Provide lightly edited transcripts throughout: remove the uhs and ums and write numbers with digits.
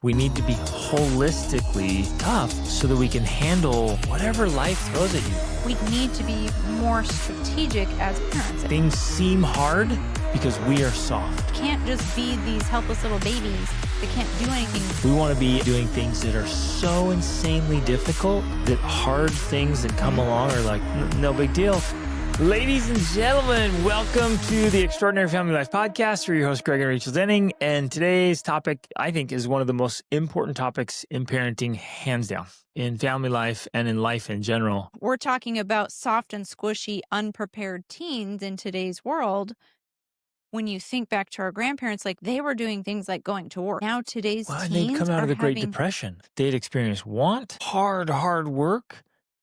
We need to be holistically tough so that we can handle whatever life throws at you. We need to be more strategic as parents. Things seem hard because we are soft. Can't just be these helpless little babies that can't do anything. We want to be doing things that are so insanely difficult that hard things that come along are like, no big deal. Ladies and gentlemen, welcome to the Extraordinary Family Life Podcast. We're your hosts, Greg and Rachel Denning. And today's topic, I think, is one of the most important topics in parenting, hands down, in family life and in life in general. We're talking about soft and squishy, unprepared teens in today's world. When you think back to our grandparents, like they were doing things like going to war. Now today's teens they'd come out of the Great having... Depression. They'd experienced want, hard work,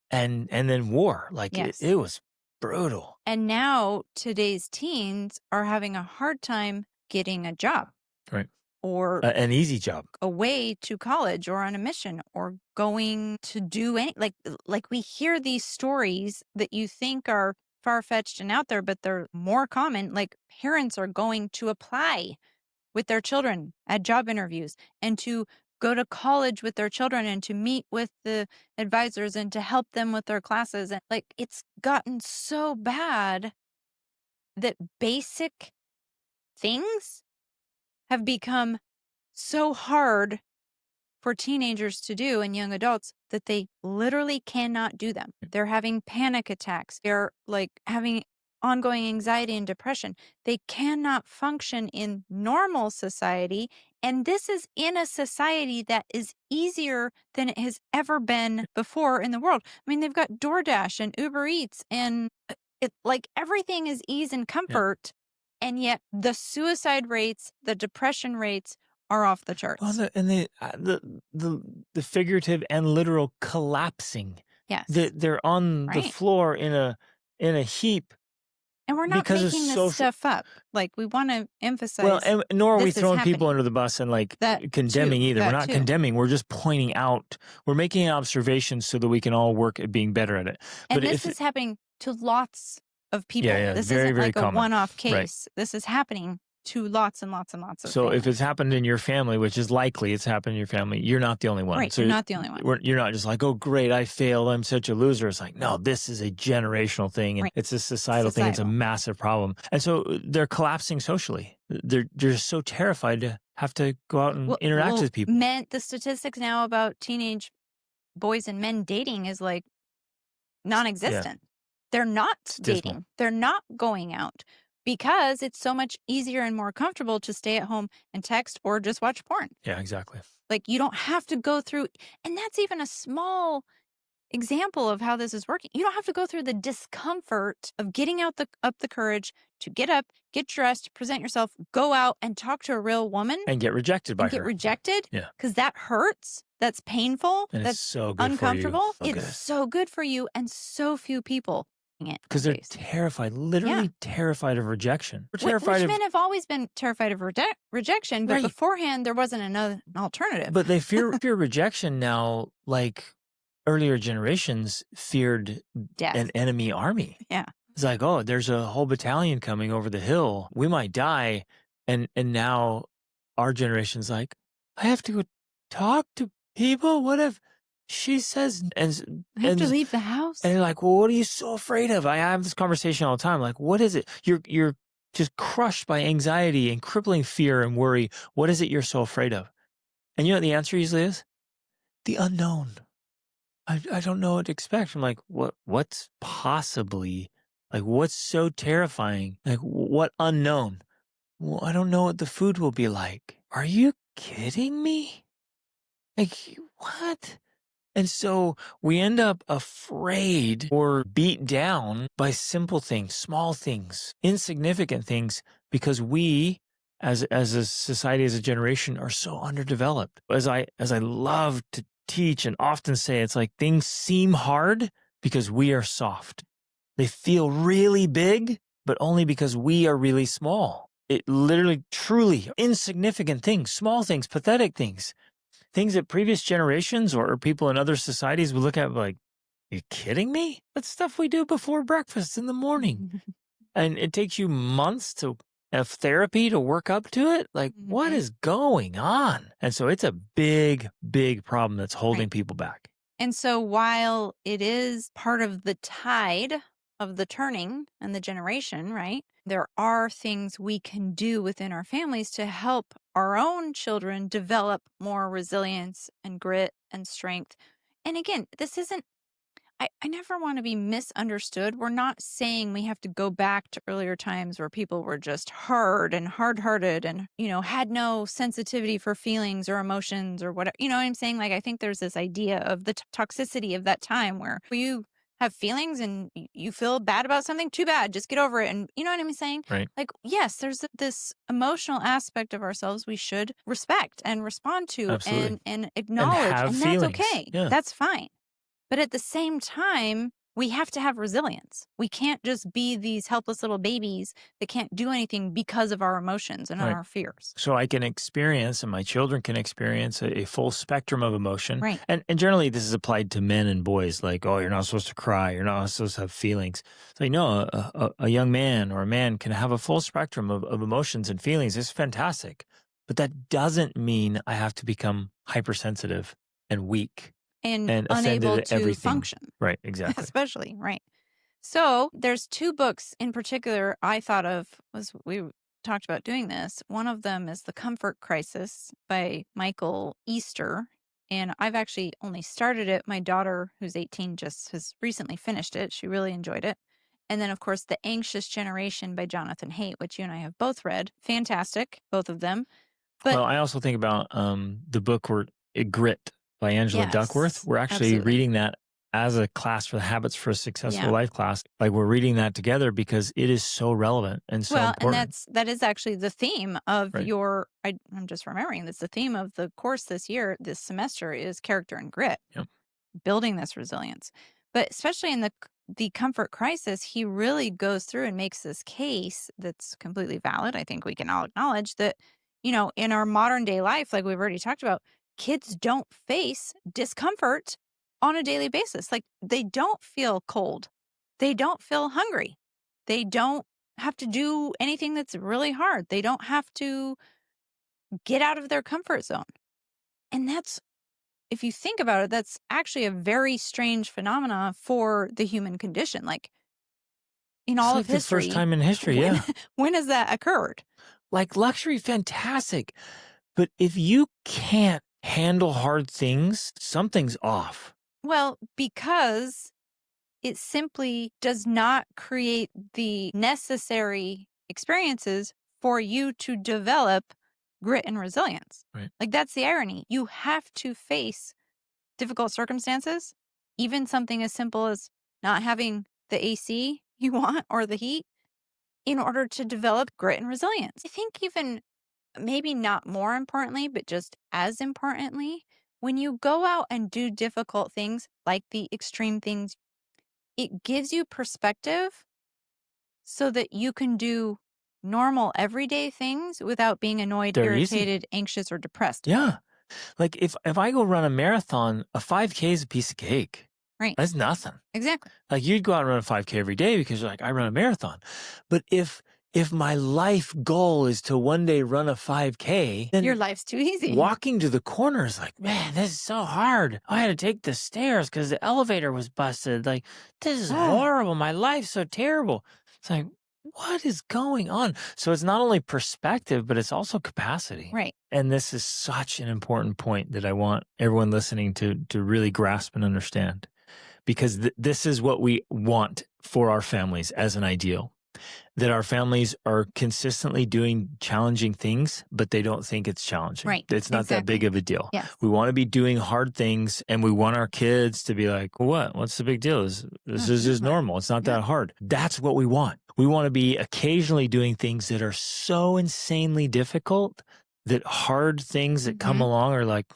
and then war. Like Yes. it was brutal. And now today's teens are having a hard time getting a job. Right. Or An easy job. away to college or on a mission or going to do any, like we hear these stories that you think are far-fetched and out there, but they're more common. Like parents are going to apply with their children at job interviews and to go to college with their children and to meet with the advisors and to help them with their classes. And like, it's gotten so bad that basic things have become so hard for teenagers to do and young adults that they literally cannot do them. They're having panic attacks. They're like having ongoing anxiety and depression. They cannot function in normal society. And this is in a society that is easier than it has ever been before in the world. I mean, they've got DoorDash and Uber Eats and like everything is ease and comfort. Yeah. And yet the suicide rates, the depression rates are off the charts. Well, the figurative and literal collapsing. Yes. They're on the floor in a heap. And we're not making this stuff up. Like, we want to emphasize. Well, and nor are we throwing happening. People under the bus and like That condemning too, either. We're that not too. condemning. We're just pointing out. We're making observations so that we can all work at being better at it. And But this is happening to lots of people. Yeah, this very, isn't very like common. a one-off case. Right. This is happening to lots and lots and lots of So families. if it's happened in your family, which is likely it's happened in your family, you're not the only one. Right, So you're not the only one. You're not just like, oh, great, I failed. I'm such a loser. It's like, no, this is a generational thing. And Right. it's a societal thing. It's a massive problem. And so they're collapsing socially. They're just so terrified to have to go out and interact with people. The statistics now about teenage boys and men dating is like non-existent. They're not dating. They're not going out because it's so much easier and more comfortable to stay at home and text or just watch porn. Yeah, exactly. Like you don't have to go through, and that's even a small example of how this is working. You don't have to go through the discomfort of getting up the courage to get up, get dressed, present yourself, go out and talk to a real woman. And get rejected by her. Get rejected. Yeah. Because that hurts. That's painful. And that's it's so good uncomfortable. For you. It's so good for you. And so few people it. Because they're terrified, literally terrified of rejection. We're terrified Which men have always been terrified of rejection, but Right. beforehand there wasn't an alternative. But they fear rejection now, like earlier generations feared Death. an enemy army. Yeah. It's like, oh, there's a whole battalion coming over the hill. We might die. And now our generation's like, I have to go talk to people. What if she says, and I have to leave the house? And you're like, well, what are you so afraid of? I have this conversation all the time. Like, what is it? You're just crushed by anxiety and crippling fear and worry. What is it you're so afraid of? And you know what the answer usually is? The unknown. I don't know what to expect. I'm like, what's possibly, like, what's so terrifying? Like, what unknown? Well, I don't know what the food will be like. Are you kidding me? Like, what? And so we end up afraid or beat down by simple things, small things, insignificant things, because we, as a society, as a generation, are so underdeveloped. As I love to teach and often say, it's like things seem hard because we are soft. They feel really big, but only because we are really small. It literally, truly insignificant things, small things, pathetic things. Things that previous generations or people in other societies would look at like, you kidding me? That's stuff we do before breakfast in the morning. And it takes you months of therapy to work up to it? Like, what Mhm. is going on? And so it's a big, big problem that's holding Right. people back. And so while it is part of the tide of the turning and the generation, right? There are things we can do within our families to help our own children develop more resilience and grit and strength. And again, this isn't I never want to be misunderstood. We're not saying we have to go back to earlier times where people were just hard and hard hearted and, had no sensitivity for feelings or emotions or whatever. You know what I'm saying? Like, I think there's this idea of the toxicity of that time where you have feelings and you feel bad about something, too bad, just get over it. And you know what I'm saying? Right. Like, yes, there's this emotional aspect of ourselves we should respect and respond to Absolutely. and And acknowledge. have And that's feelings. okay. Yeah. That's fine. But at the same time, we have to have resilience. We can't just be these helpless little babies that can't do anything because of our emotions and Right. our fears. So I can experience, and my children can experience a full spectrum of emotion. Right. And generally, this is applied to men and boys. Like, oh, you're not supposed to cry. You're not supposed to have feelings. It's like, no, a young man or a man can have a full spectrum of emotions and feelings. It's fantastic. But that doesn't mean I have to become hypersensitive and weak And and unable offended at to everything. function, Right. Exactly. especially. Right. So there's two books in particular I thought of was we talked about doing this. One of them is The Comfort Crisis by Michael Easter. And I've actually only started it. My daughter, who's 18, just has recently finished it. She really enjoyed it. And then, of course, The Anxious Generation by Jonathan Haidt, which you and I have both read. Fantastic, both of them. But Well, I also think about the book Grit by Angela Duckworth. yes, We're actually absolutely. reading that as a class for the Habits for a Successful Yeah. Life class. Like we're reading that together because it is so relevant and so Well, and important. that is actually the theme of Right. I'm just remembering this. The theme of the course this semester is character and grit, Yep. building this resilience. But especially in the comfort crisis, he really goes through and makes this case that's completely valid. I think we can all acknowledge that, in our modern day life, like we've already talked about, kids don't face discomfort on a daily basis. Like they don't feel cold. They don't feel hungry. They don't have to do anything that's really hard. They don't have to get out of their comfort zone. And that's, if you think about it, that's actually a very strange phenomena for the human condition. Like in It's all like of the first history, time in history. when, Yeah. when has that occurred? Like luxury, fantastic. But if you can't handle hard things, something's off. Well, because it simply does not create the necessary experiences for you to develop grit and resilience. Right. Like that's the irony. You have to face difficult circumstances, even something as simple as not having the AC you want or the heat in order to develop grit and resilience. I think even maybe not more importantly, but just as importantly, when you go out and do difficult things like the extreme things, it gives you perspective so that you can do normal everyday things without being annoyed, They're easy. irritated, anxious, or depressed. Yeah. Like if I go run a marathon, a 5K is a piece of cake. Right. That's nothing. Exactly. Like you'd go out and run a 5K every day because you're like, I run a marathon. But if my life goal is to one day run a 5K, then Your life's too easy. walking to the corner is like, man, this is so hard. I had to take the stairs because the elevator was busted. Like, this is horrible. My life's so terrible. It's like, what is going on? So it's not only perspective, but it's also capacity. Right. And this is such an important point that I want everyone listening to really grasp and understand. Because this is what we want for our families as an ideal, that our families are consistently doing challenging things, but they don't think it's challenging. Right. It's not that big of a deal. Yes. We want to be doing hard things, and we want our kids to be like, what? What's the big deal? This is just normal. It's not that hard. That's what we want. We want to be occasionally doing things that are so insanely difficult that hard things that come along are like,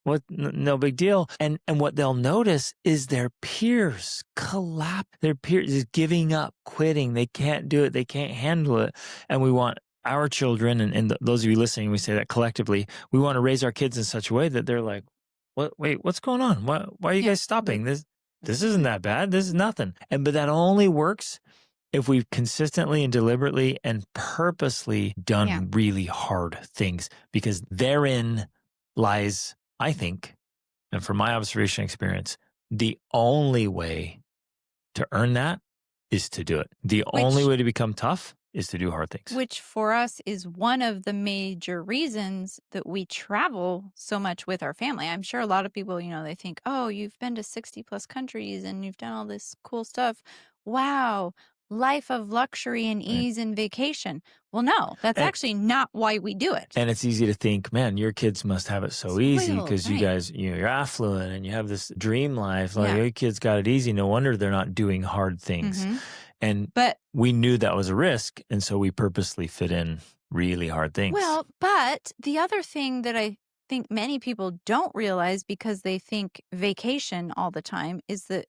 what? No big deal. And what they'll notice is their peers collapse. Their peers is giving up, quitting. They can't do it. They can't handle it. And we want our children, and those of you listening, we say that collectively, we want to raise our kids in such a way that they're like, what? Wait, what's going on? Why are you guys stopping? This isn't that bad. This is nothing. But that only works if we've consistently and deliberately and purposely done really hard things, because therein lies, I think, and from my observation experience, the only way to earn that is to do it. The only way to become tough is to do hard things. Which for us is one of the major reasons that we travel so much with our family. I'm sure a lot of people, they think, oh, you've been to 60 plus countries and you've done all this cool stuff. Wow, life of luxury and ease and vacation. Well, no, that's actually not why we do it. And it's easy to think, man, your kids must have it so easy because you guys, you're affluent and you have this dream life. Like your kids got it easy. No wonder they're not doing hard things. But we knew that was a risk. And so we purposely fit in really hard things. Well, but the other thing that I think many people don't realize because they think vacation all the time is that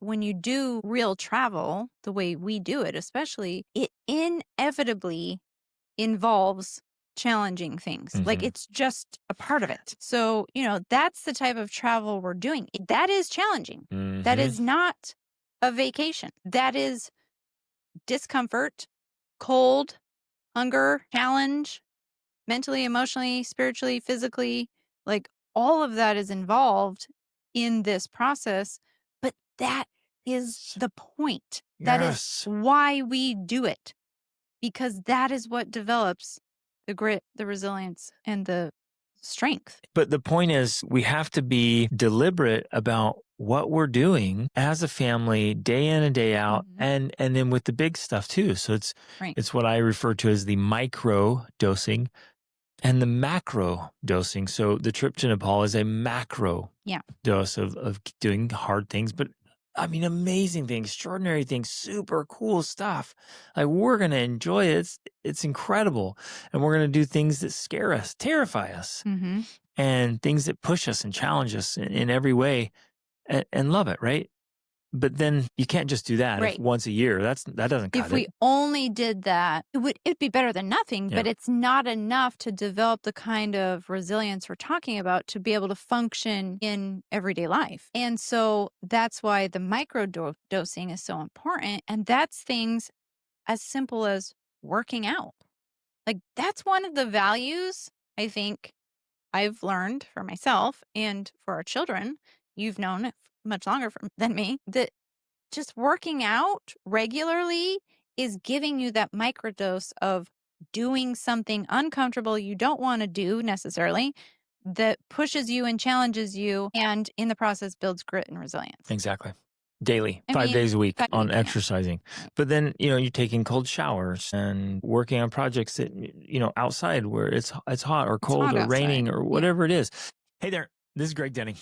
when you do real travel, the way we do it, especially, it inevitably involves challenging things. Like it's just a part of it. So, that's the type of travel we're doing. That is challenging. That is not a vacation. That is discomfort, cold, hunger, challenge, mentally, emotionally, spiritually, physically, like all of that is involved in this process. But that is the point. That is why we do it, because that is what develops the grit, the resilience, and the strength. But the point is, we have to be deliberate about what we're doing as a family, day in and day out, and then with the big stuff too. So it's what I refer to as the micro dosing and the macro dosing. So the trip to Nepal is a macro dose of doing hard things, but I mean, amazing things, extraordinary things, super cool stuff. Like we're going to enjoy it. It's incredible. And we're going to do things that scare us, terrify us, and things that push us and challenge us in every way and love it, right? But then you can't just do that once a year. That doesn't cut it. If we only did that, it'd be better than nothing, but it's not enough to develop the kind of resilience we're talking about to be able to function in everyday life. And so that's why the microdosing is so important. And that's things as simple as working out. Like that's one of the values I think I've learned for myself and for our children. You've known it much longer than me, that just working out regularly is giving you that microdose of doing something uncomfortable you don't want to do necessarily, that pushes you and challenges you, and in the process builds grit and resilience. Exactly. Daily, 5 days a week on exercising. But then, you're taking cold showers and working on projects that, outside where it's hot or cold or raining or whatever it is. Hey there, this is Greg Denning.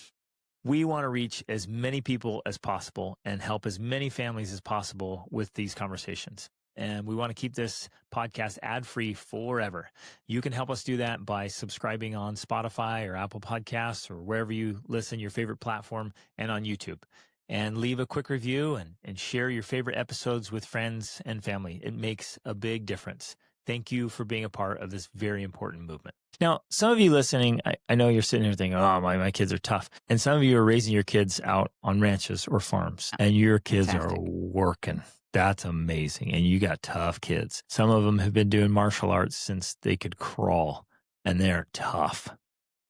We want to reach as many people as possible and help as many families as possible with these conversations. And we want to keep this podcast ad-free forever. You can help us do that by subscribing on Spotify or Apple Podcasts or wherever you listen, your favorite platform, and on YouTube. And leave a quick review and share your favorite episodes with friends and family. It makes a big difference. Thank you for being a part of this very important movement. Now, some of you listening, I know you're sitting here thinking, oh, my kids are tough. And some of you are raising your kids out on ranches or farms, and your kids are working. That's amazing. And you got tough kids. Some of them have been doing martial arts since they could crawl, and they're tough.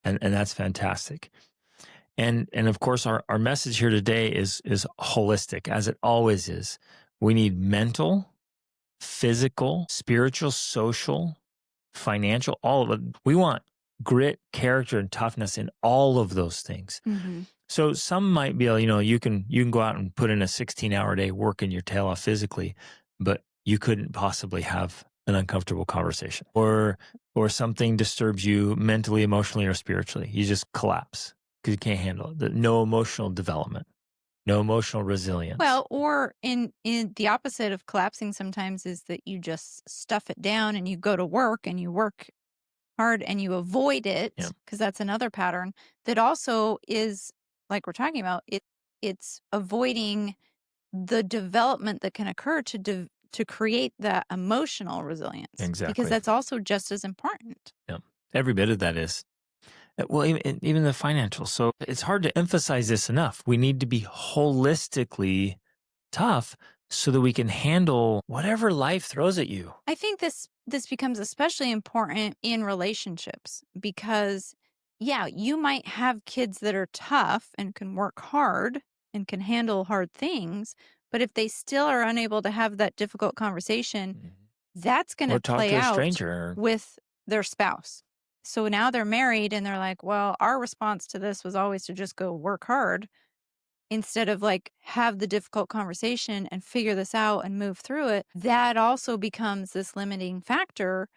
And that's fantastic. And of course, our message here today is holistic, as it always is. We need mental, physical, spiritual, social, financial, all of it. We want grit, character, and toughness in all of those things. So some might be, you can go out and put in a 16-hour day working your tail off physically, but you couldn't possibly have an uncomfortable conversation, or something disturbs you mentally, emotionally, or spiritually. You just collapse because you can't handle it. No emotional development. No emotional resilience. Well, or in the opposite of collapsing sometimes is that you just stuff it down and you go to work and you work hard and you avoid it, because that's another pattern that also is, like we're talking about, it's avoiding the development that can occur to create that emotional resilience. Exactly. Because that's also just as important. Yeah. Every bit of that is. Well, even the financial. So it's hard to emphasize this enough. We need to be holistically tough so that we can handle whatever life throws at you. I think this becomes especially important in relationships because yeah, you might have kids that are tough and can work hard and can handle hard things, but if they still are unable to have that difficult conversation, Mhm. that's going Or to talk play to a out stranger. with their spouse. So now they're married and they're like, "Well, our response to this was always to just go work hard." Instead of like have the difficult conversation and figure this out and move through it, that also becomes this limiting factor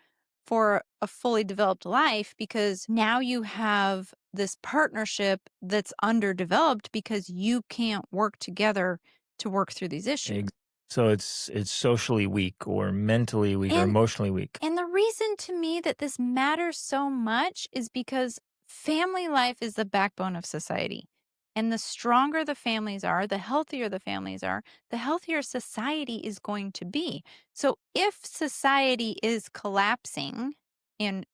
for a fully developed life because now you have this partnership that's underdeveloped because you can't work together to work through these issues. Ex- So it's socially weak or mentally weak or And emotionally weak. And the reason to me that this matters so much is because family life is the backbone of society. And the stronger the families are, the healthier the families are, the healthier society is going to be. So if society is collapsing and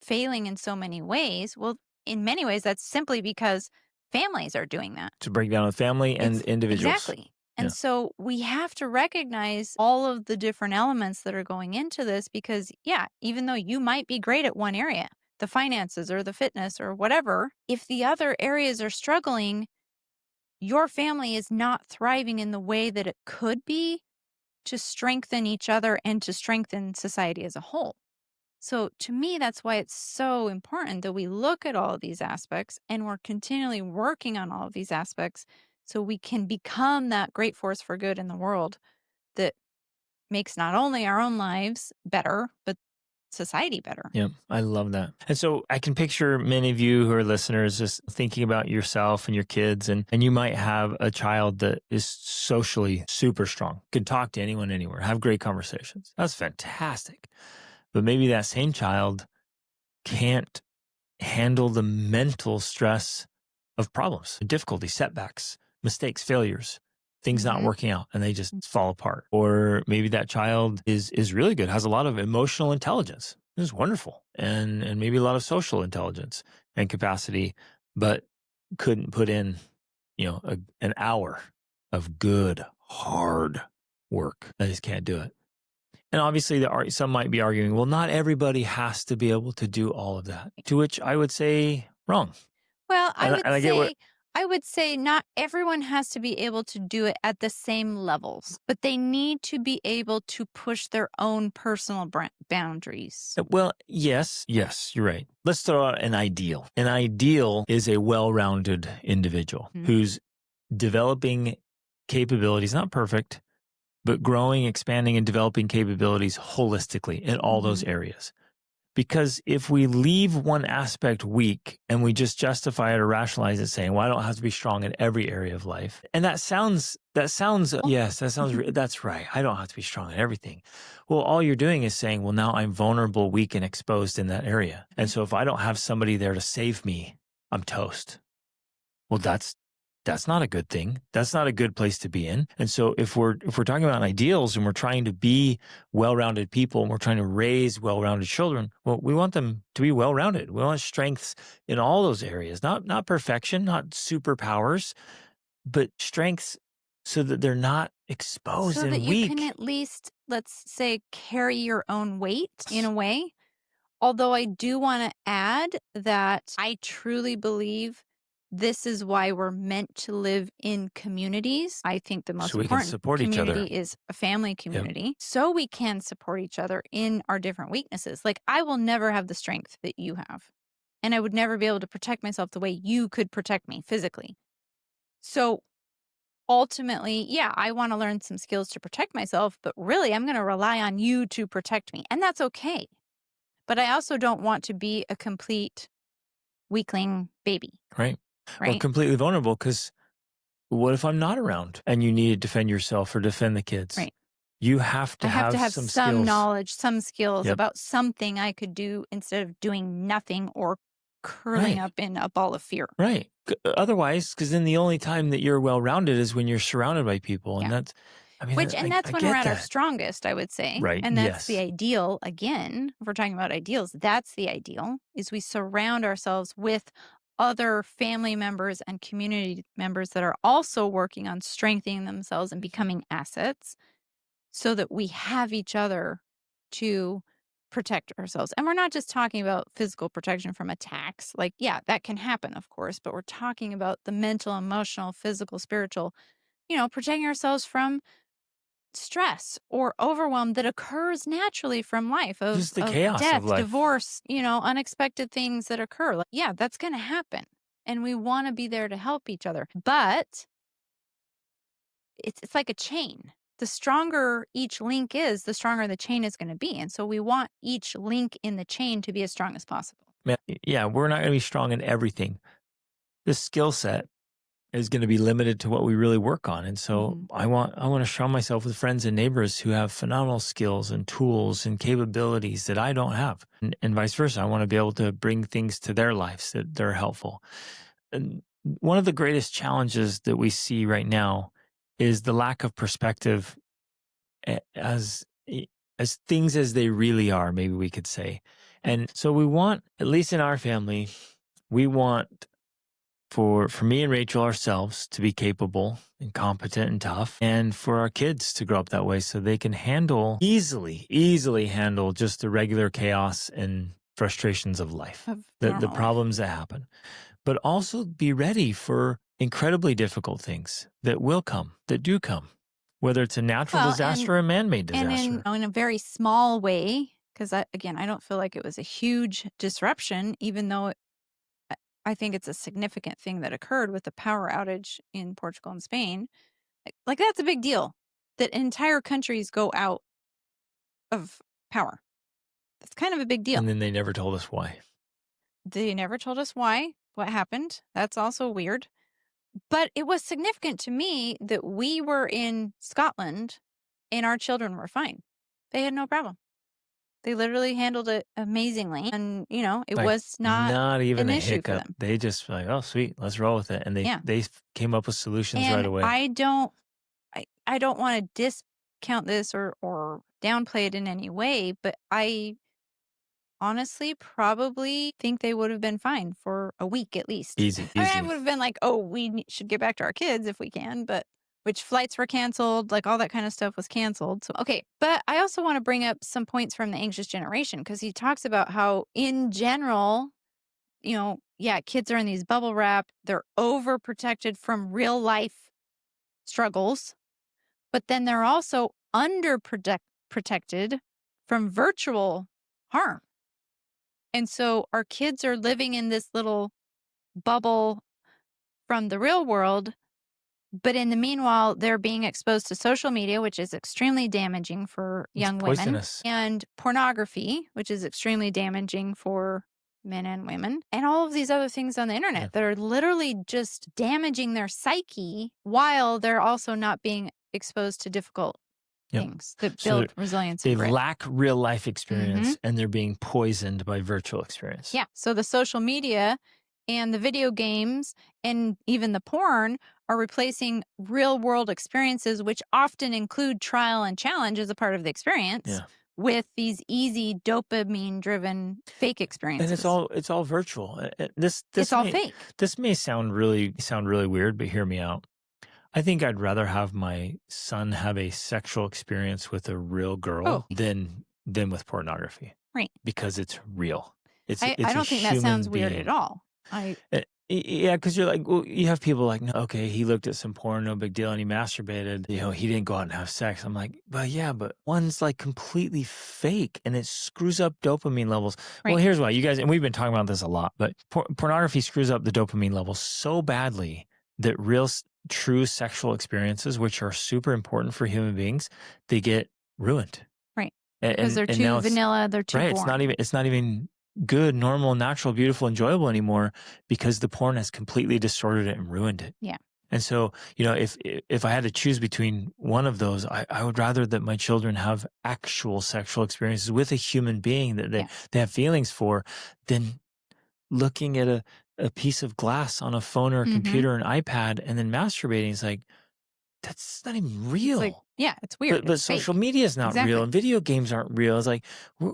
failing in so many ways, well, in many ways, that's simply because families are doing that. To break down a family and It's individuals. exactly. And Yeah. so we have to recognize all of the different elements that are going into this because, yeah, even though you might be great at one area, the finances or the fitness or whatever, if the other areas are struggling, your family is not thriving in the way that it could be to strengthen each other and to strengthen society as a whole. So to me, that's why it's so important that we look at all of these aspects and we're continually working on all of these aspects so we can become that great force for good in the world that makes not only our own lives better, but society better. Yeah, I love that. And so I can picture many of you who are listeners just thinking about yourself and your kids, and you might have a child that is socially super strong, can talk to anyone, anywhere, have great conversations. That's fantastic. But maybe that same child can't handle the mental stress of problems, difficulties, setbacks, mistakes, failures, things not Hmm. working out, and they just fall apart. Or maybe that child is really good, has a lot of emotional intelligence. It's wonderful. And maybe a lot of social intelligence and capacity, but couldn't put in, an hour of good, hard work. I just can't do it. And obviously, some might be arguing, well, not everybody has to be able to do all of that. To which I would say, wrong. Well, And I get what. I would say not everyone has to be able to do it at the same levels, but they need to be able to push their own personal boundaries. Well, yes, you're right. Let's throw out an ideal. An ideal is a well-rounded individual Mhm. who's developing capabilities, not perfect, but growing, expanding, and developing capabilities holistically in all those Mhm. areas. Because if we leave one aspect weak and we just justify it or rationalize it saying, well, I don't have to be strong in every area of life. And yes, that's right. I don't have to be strong in everything. Well, all you're doing is saying, well, now I'm vulnerable, weak, and exposed in that area. And so if I don't have somebody there to save me, I'm toast. Well, that's not a good thing. That's not a good place to be in. And so if we're talking about ideals and we're trying to be well-rounded people and we're trying to raise well-rounded children, well, we want them to be well-rounded. We want strengths in all those areas, not perfection, not superpowers, but strengths so that they're not exposed So that and you can weak. at least, let's say, carry your own weight in a way. Although I do want to add that I truly believe this is why we're meant to live in communities. I think the most So we can important support each community other. is a family Yep. community, so we can support each other in our different weaknesses. Like, I will never have the strength that you have, and I would never be able to protect myself the way you could protect me physically. So ultimately, yeah, I want to learn some skills to protect myself, but really, I'm going to rely on you to protect me, and that's okay. But I also don't want to be a complete weakling baby, Right. Or right? completely vulnerable because what if I'm not around and you need to defend yourself or defend the kids? Right. You have to I have to have have some some skills. knowledge, some skills Yep. about something I could do instead of doing nothing or curling Right. up in a ball of fear. Right. Otherwise, because then the only time that you're well-rounded is when you're surrounded by people. And Yeah. And I that's when we're get at our that. strongest, I would say. Right. And that's the Yes. ideal. Again, if we're talking about ideals, that's the ideal is we surround ourselves with other family members and community members that are also working on strengthening themselves and becoming assets so that we have each other to protect ourselves. And we're not just talking about physical protection from attacks. Like, yeah, that can happen, of course, but we're talking about the mental, emotional, physical, spiritual, protecting ourselves from stress or overwhelm that occurs naturally from life Just the of chaos of death, life. divorce, unexpected things that occur. Like, yeah, that's going to happen. And we want to be there to help each other. But it's like a chain. The stronger each link is, the stronger the chain is going to be. And so we want each link in the chain to be as strong as possible. Yeah, we're not going to be strong in everything. This skill set is going to be limited to what we really work on. And so I want to surround myself with friends and neighbors who have phenomenal skills and tools and capabilities that I don't have. And vice versa. I want to be able to bring things to their lives that they're helpful. And one of the greatest challenges that we see right now is the lack of perspective as things as they really are, maybe we could say. And so we want, at least in our family, we want for me and Rachel ourselves to be capable and competent and tough, and for our kids to grow up that way so they can easily handle just the regular chaos and frustrations of life, the problems that happen, but also be ready for incredibly difficult things that will come, that do come, whether it's a natural disaster or a man-made disaster. And in a very small way, because I don't feel like it was a huge disruption, even though I think it's a significant thing that occurred with the power outage in Portugal and Spain. Like that's a big deal that entire countries go out of power. That's kind of a big deal. And then they never told us why. They never told us why, what happened. That's also weird. But it was significant to me that we were in Scotland and our children were fine. They had no problem. They literally handled it amazingly. And, it was not even an a issue hiccup. for them. They just were like, oh, sweet, let's roll with it. And they came up with solutions right away. I don't want to discount this or downplay it in any way, but I honestly probably think they would have been fine for a week at least. Easy. I would have been like, oh, we should get back to our kids if we can, but which flights were canceled, like all that kind of stuff was canceled. So, okay. But I also want to bring up some points from the anxious generation because he talks about how in general, kids are in these bubble wrap. They're overprotected from real life struggles, but then they're also protected from virtual harm. And so our kids are living in this little bubble from the real world. But in the meanwhile, they're being exposed to social media, which is extremely damaging for young women, and pornography, which is extremely damaging for men and women, and all of these other things on the internet that are literally just damaging their psyche while they're also not being exposed to difficult things that build resilience. They lack real life experience and they're being poisoned by virtual experience. Yeah. So the social media and the video games and even the porn are replacing real world experiences, which often include trial and challenge as a part of the experience, with these easy dopamine driven fake experiences. And it's all virtual. It's all fake. This may sound really weird, but hear me out. I think I'd rather have my son have a sexual experience with a real girl than with pornography. Right. Because it's real. I don't think that sounds weird at all. Yeah, because you're like, well, you have people like, no, okay, he looked at some porn, no big deal, and he masturbated. He didn't go out and have sex. I'm like, but one's like completely fake, and it screws up dopamine levels. Right. Well, here's why, you guys, and we've been talking about this a lot, but pornography screws up the dopamine levels so badly that true sexual experiences, which are super important for human beings, they get ruined. Right. Because they're too vanilla, they're too boring. It's not even good, normal, natural, beautiful, enjoyable anymore because the porn has completely distorted it and ruined it. Yeah. And so, if I had to choose between one of those, I would rather that my children have actual sexual experiences with a human being that they have feelings for than looking at a piece of glass on a phone or a computer or an iPad and then masturbating. It's like, that's not even real. It's weird. But social media is not real and video games aren't real. It's like,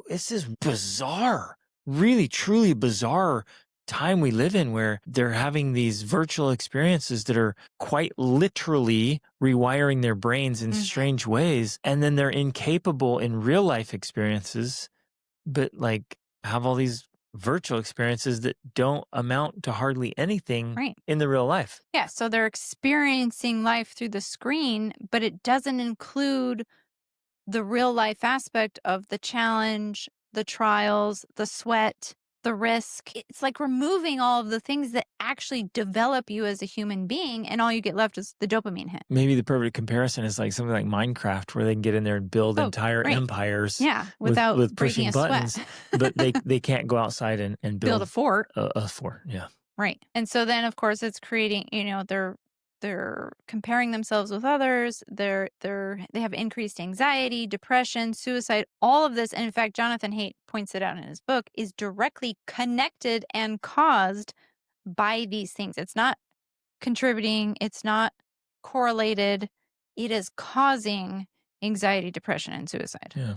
it's this bizarre, really, truly bizarre time we live in where they're having these virtual experiences that are quite literally rewiring their brains in strange ways. And then they're incapable in real life experiences, but like have all these virtual experiences that don't amount to hardly anything in the real life. Yeah. So they're experiencing life through the screen, but it doesn't include the real life aspect of the challenge, the trials, the sweat, the risk. It's like removing all of the things that actually develop you as a human being, and all you get left is the dopamine hit. Maybe the perfect comparison is like something like Minecraft, where they can get in there and build entire empires without with breaking pushing a buttons, sweat. but they can't go outside and Build a fort. A fort, yeah. Right. And so then, of course, it's creating, they're comparing themselves with others. They have increased anxiety, depression, suicide, all of this. And in fact, Jonathan Haidt points it out in his book, is directly connected and caused by these things. It's not contributing. It's not correlated. It is causing anxiety, depression, and suicide. Yeah.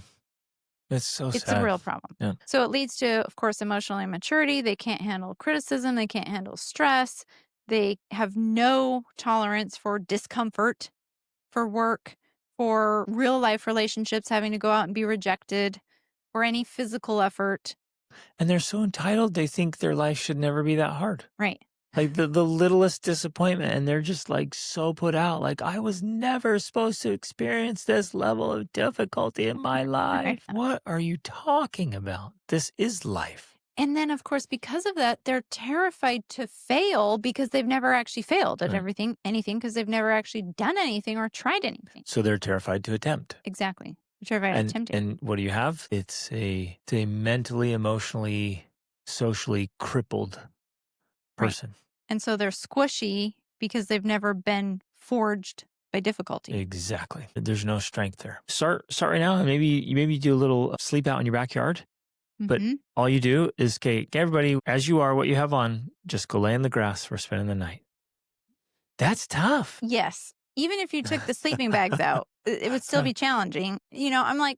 It's so sad. It's a real problem. Yeah. So it leads to, of course, emotional immaturity. They can't handle criticism. They can't handle stress. They have no tolerance for discomfort, for work, for real life relationships, having to go out and be rejected, or any physical effort. And they're so entitled, they think their life should never be that hard. Right. Like the littlest disappointment, and they're just like so put out. Like, I was never supposed to experience this level of difficulty in my life. What are you talking about? This is life. And then, of course, because of that, they're terrified to fail because they've never actually failed at anything, because they've never actually done anything or tried anything. So they're terrified to attempt. Exactly. They're terrified of attempting. And what do you have? It's a mentally, emotionally, socially crippled person. Right. And so they're squishy because they've never been forged by difficulty. Exactly. There's no strength there. Start right now, and maybe you do a little sleep out in your backyard. But all you do is, okay, everybody, as you are, what you have on, just go lay in the grass for spending the night. That's tough. Yes. Even if you took the sleeping bags out, it would still be challenging. I'm like,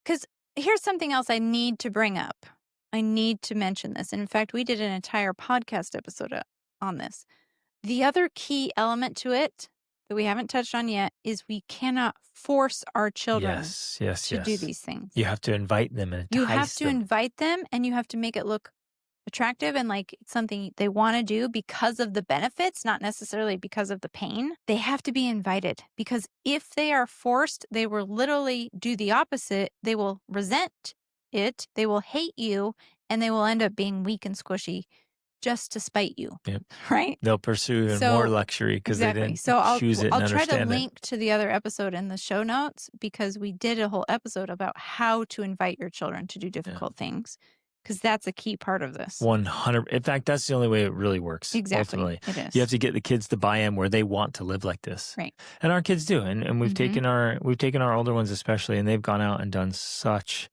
because here's something else I need to bring up. I need to mention this. And in fact, we did an entire podcast episode on this. The other key element to it that we haven't touched on yet is we cannot force our children to do these things. You have to invite them and entice them. You have to invite them, and you have to make it look attractive and like it's something they want to do because of the benefits, not necessarily because of the pain. They have to be invited, because if they are forced, they will literally do the opposite. They will resent it, they will hate you, and they will end up being weak and squishy just to spite you. Yep. Right? They'll pursue even more luxury because they didn't choose it and I'll try to understand link to the other episode in the show notes, because we did a whole episode about how to invite your children to do difficult things, because that's a key part of this. 100. In fact, that's the only way it really works. Exactly. Ultimately. It is. You have to get the kids to buy in where they want to live like this. Right. And our kids do. And we've taken our older ones especially, and they've gone out and done such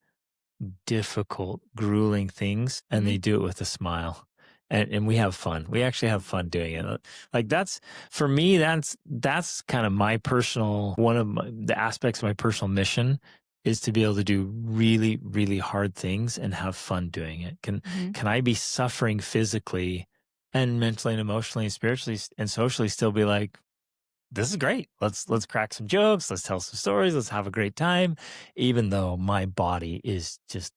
difficult, grueling things, and they do it with a smile. And we have fun. We actually have fun doing it. Like for me, that's kind of my personal, one of the aspects of my personal mission is to be able to do really, really hard things and have fun doing it. Can I be suffering physically and mentally and emotionally and spiritually and socially still be like, this is great. Let's crack some jokes. Let's tell some stories. Let's have a great time. Even though my body is just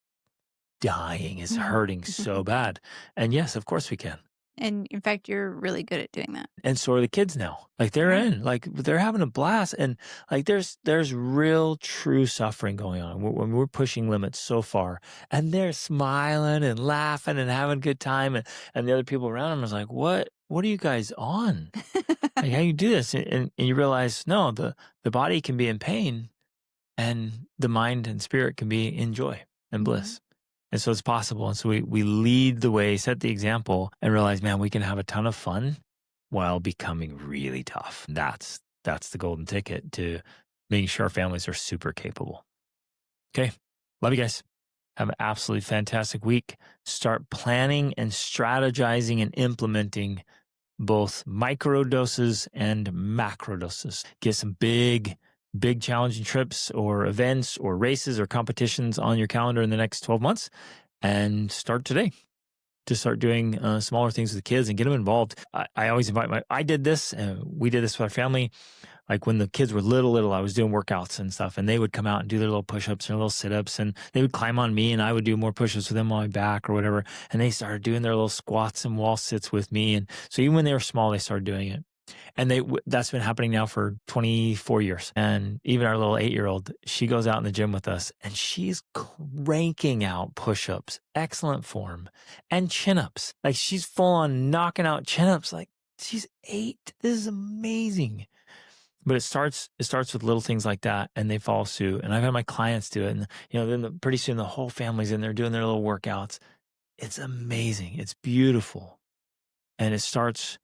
dying, is hurting so bad. And yes, of course we can. And in fact, you're really good at doing that. And so are the kids now. Like they're in, like they're having a blast. And like there's real true suffering going on when we're pushing limits so far, and they're smiling and laughing and having a good time. And the other people around them is like, what are you guys on? Like, how you do this? And you realize, no, the body can be in pain and the mind and spirit can be in joy and bliss. And so it's possible. And so we lead the way, set the example, and realize, man, we can have a ton of fun while becoming really tough. That's the golden ticket to making sure our families are super capable. Okay. Love you guys. Have an absolutely fantastic week. Start planning and strategizing and implementing both microdoses and macrodoses. Get some big challenging trips or events or races or competitions on your calendar in the next 12 months, and start today to start doing smaller things with the kids and get them involved. I always invite I did this, we did this with our family. Like when the kids were little, I was doing workouts and stuff, and they would come out and do their little push-ups and their little sit-ups, and they would climb on me, and I would do more push-ups with them on my back or whatever. And they started doing their little squats and wall sits with me. And so even when they were small, they started doing it. And that's been happening now for 24 years. And even our little 8-year-old, she goes out in the gym with us, and she's cranking out push-ups, excellent form, and chin-ups. Like she's full on knocking out chin-ups. Like she's 8. This is amazing. But it starts with little things like that, and they follow suit. And I've had my clients do it, and then pretty soon the whole family's in there doing their little workouts. It's amazing. It's beautiful, and it starts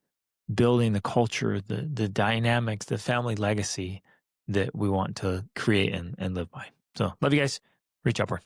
building the culture, the dynamics, the family legacy that we want to create and live by. So love you guys. Reach upward.